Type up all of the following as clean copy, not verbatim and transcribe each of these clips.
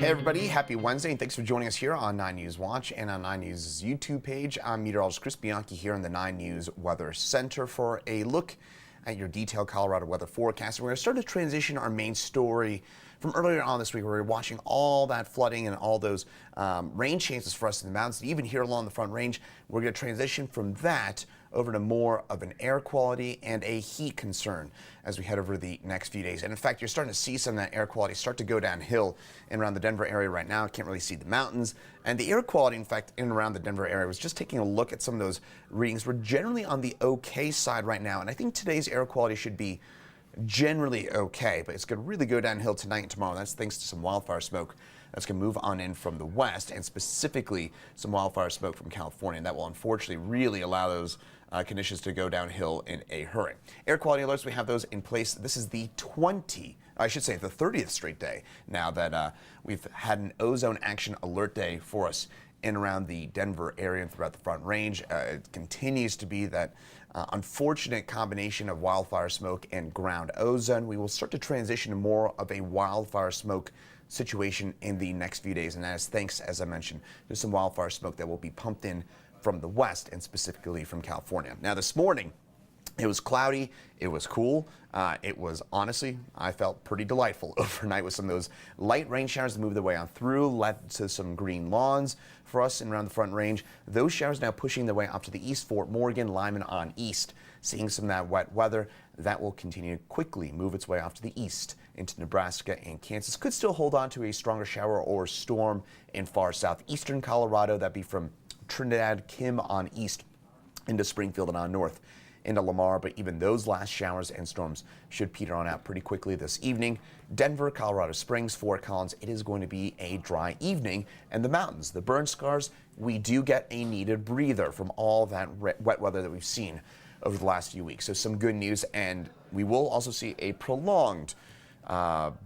Hey everybody, happy Wednesday and thanks for joining us here on 9 News Watch and on 9 News' YouTube page. I'm meteorologist Chris Bianchi here in the 9 News Weather Center for a look at your detailed Colorado weather forecast. We're going to start to transition our main story from earlier on this week where we were watching all that flooding and all those rain chances for us in the mountains, even here along the Front Range. We're going to transition from that over to more of an air quality and a heat concern as we head over the next few days. And in fact, you're starting to see some of that air quality start to go downhill in around the Denver area right now. Can't really see the mountains. And the air quality, in fact, in and around the Denver area, was just taking a look at some of those readings. We're generally on the okay side right now. And I think today's air quality should be generally okay, but it's going to really go downhill tonight and tomorrow. That's thanks to some wildfire smoke that's going to move on in from the west, and specifically some wildfire smoke from California. And that will unfortunately really allow those conditions to go downhill in a hurry. Air quality alerts, we have those in place. This is the 30th straight day now that we've had an ozone action alert day for us in around the Denver area and throughout the Front Range. It continues to be that unfortunate combination of wildfire smoke and ground ozone. We will start to transition to more of a wildfire smoke situation in the next few days, and that is thanks, as I mentioned, to some wildfire smoke that will be pumped in from the west and specifically from California. Now this morning, it was cloudy, it was cool, it was honestly, I felt pretty delightful overnight with some of those light rain showers that moved their way on through, led to some green lawns for us and around the Front Range. Those showers now pushing their way up to the east, Fort Morgan, Lyman on east, seeing some of that wet weather. That will continue to quickly move its way off to the east into Nebraska and Kansas. Could still hold on to a stronger shower or storm in far southeastern Colorado. That'd be from Trinidad, Kim on east into Springfield and on north into Lamar, but even those last showers and storms should peter on out pretty quickly this evening. Denver, Colorado Springs, Fort Collins, it is going to be a dry evening. And the mountains, the burn scars, we do get a needed breather from all that wet weather that we've seen over the last few weeks. So some good news, and we will also see a prolonged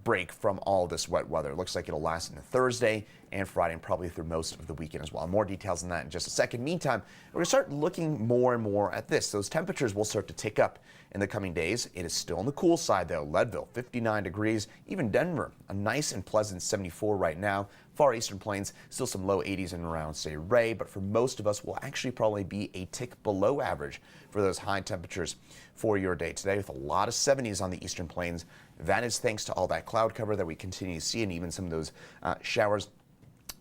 break from all this wet weather. It looks like it'll last into Thursday and Friday and probably through most of the weekend as well. More details on that in just a second. Meantime, we're going to start looking more and more at this. Those temperatures will start to tick up in the coming days. It is still on the cool side though. Leadville, 59 degrees. Even Denver, a nice and pleasant 74 right now. Far eastern plains, still some low 80s and around, say, Ray, but for most of us will actually probably be a tick below average for those high temperatures for your day today, with a lot of 70s on the eastern plains. That is thanks to all that cloud cover that we continue to see, and even some of those showers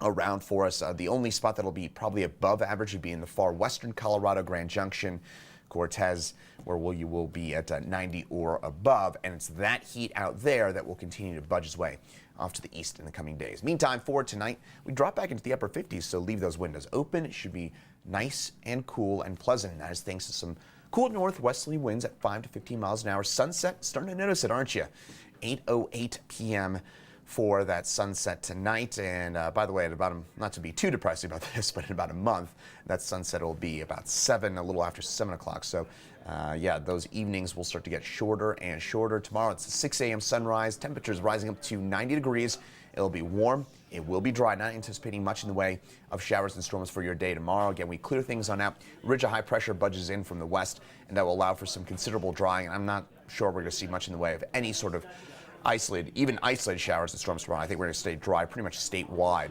around for us. The only spot that'll be probably above average would be in the far western Colorado, Grand Junction, Cortez, where you will be at 90 or above, and it's that heat out there that will continue to budge its way off to the east in the coming days. Meantime, for tonight, we drop back into the upper 50s, so leave those windows open. It should be nice and cool and pleasant, and that is thanks to some cool northwesterly winds at 5 to 15 miles an hour. Sunset, starting to notice it, aren't you? 8:08 p.m. for that sunset tonight. And by the way, not to be too depressing about this, but in about a month, that sunset will be about 7, a little after 7 o'clock. So yeah, those evenings will start to get shorter and shorter. Tomorrow it's a 6 a.m. sunrise. Temperatures rising up to 90 degrees. It'll be warm. It will be dry. Not anticipating much in the way of showers and storms for your day tomorrow. Again, we clear things on out. Ridge of high pressure budges in from the west, and that will allow for some considerable drying. And I'm not sure we're going to see much in the way of any sort of isolated showers and storms tomorrow. I think we're going to stay dry pretty much statewide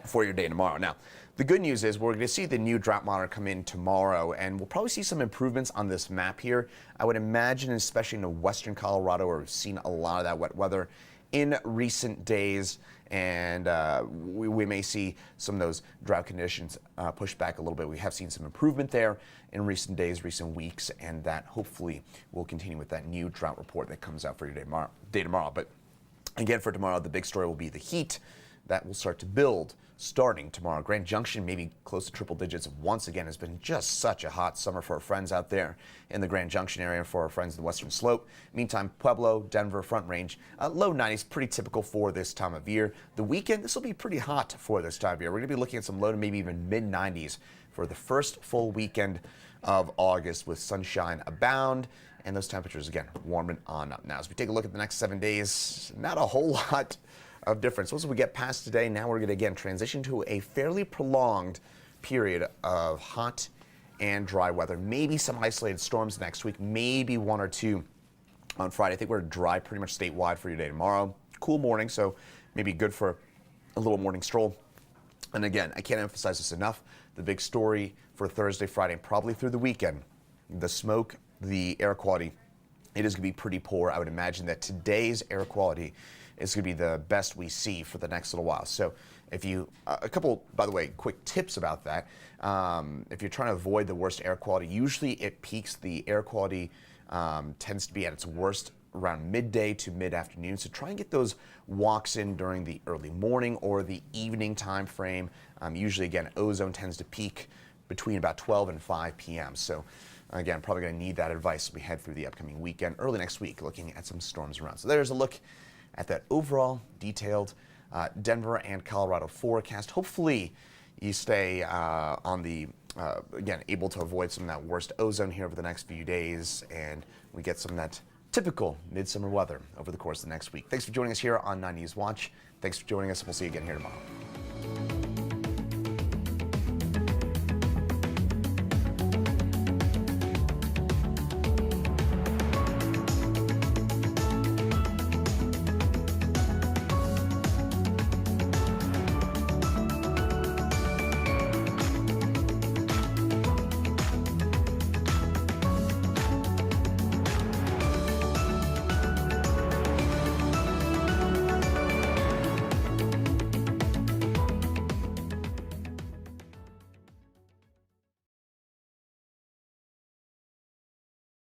for your day tomorrow. Now, the good news is we're going to see the new Drought Monitor come in tomorrow, and we'll probably see some improvements on this map here. I would imagine, especially in western Colorado, where we've seen a lot of that wet weather in recent days, and we may see some of those drought conditions pushed back a little bit. We have seen some improvement there in recent days, recent weeks, and that hopefully will continue with that new drought report that comes out for your day tomorrow. But again, for tomorrow, the big story will be the heat that will start to build starting tomorrow. Grand Junction maybe close to triple digits once again. Has been just such a hot summer for our friends out there in the Grand Junction area, for our friends in the Western Slope. Meantime, Pueblo, Denver, Front Range, low 90s, pretty typical for this time of year. The weekend, this will be pretty hot for this time of year. We're going to be looking at some low to maybe even mid 90s for the first full weekend of August, with sunshine abound, and those temperatures again warming on up. Now, as we take a look at the next 7 days, not a whole lot of difference. Once we get past today, now we're going to again transition to a fairly prolonged period of hot and dry weather. Maybe some isolated storms next week, maybe 1 or 2 on Friday. I think we're dry pretty much statewide for your day tomorrow. Cool morning, so maybe good for a little morning stroll. And again, I can't emphasize this enough. The big story for Thursday, Friday, and probably through the weekend, the smoke, the air quality, it is going to be pretty poor. I would imagine that today's air quality is going to be the best we see for the next little while. So if you, a couple, by the way, quick tips about that. If you're trying to avoid the worst air quality, usually it peaks, the air quality tends to be at its worst around midday to mid-afternoon. So try and get those walks in during the early morning or the evening time frame. Usually, again, ozone tends to peak between about 12 and 5 p.m. So again, probably going to need that advice as we head through the upcoming weekend, early next week, looking at some storms around. So there's a look at that overall detailed Denver and Colorado forecast. Hopefully you stay on the, again, able to avoid some of that worst ozone here over the next few days, and we get some of that typical midsummer weather over the course of the next week. Thanks for joining us here on 9 News Watch. Thanks for joining us, and we'll see you again here tomorrow.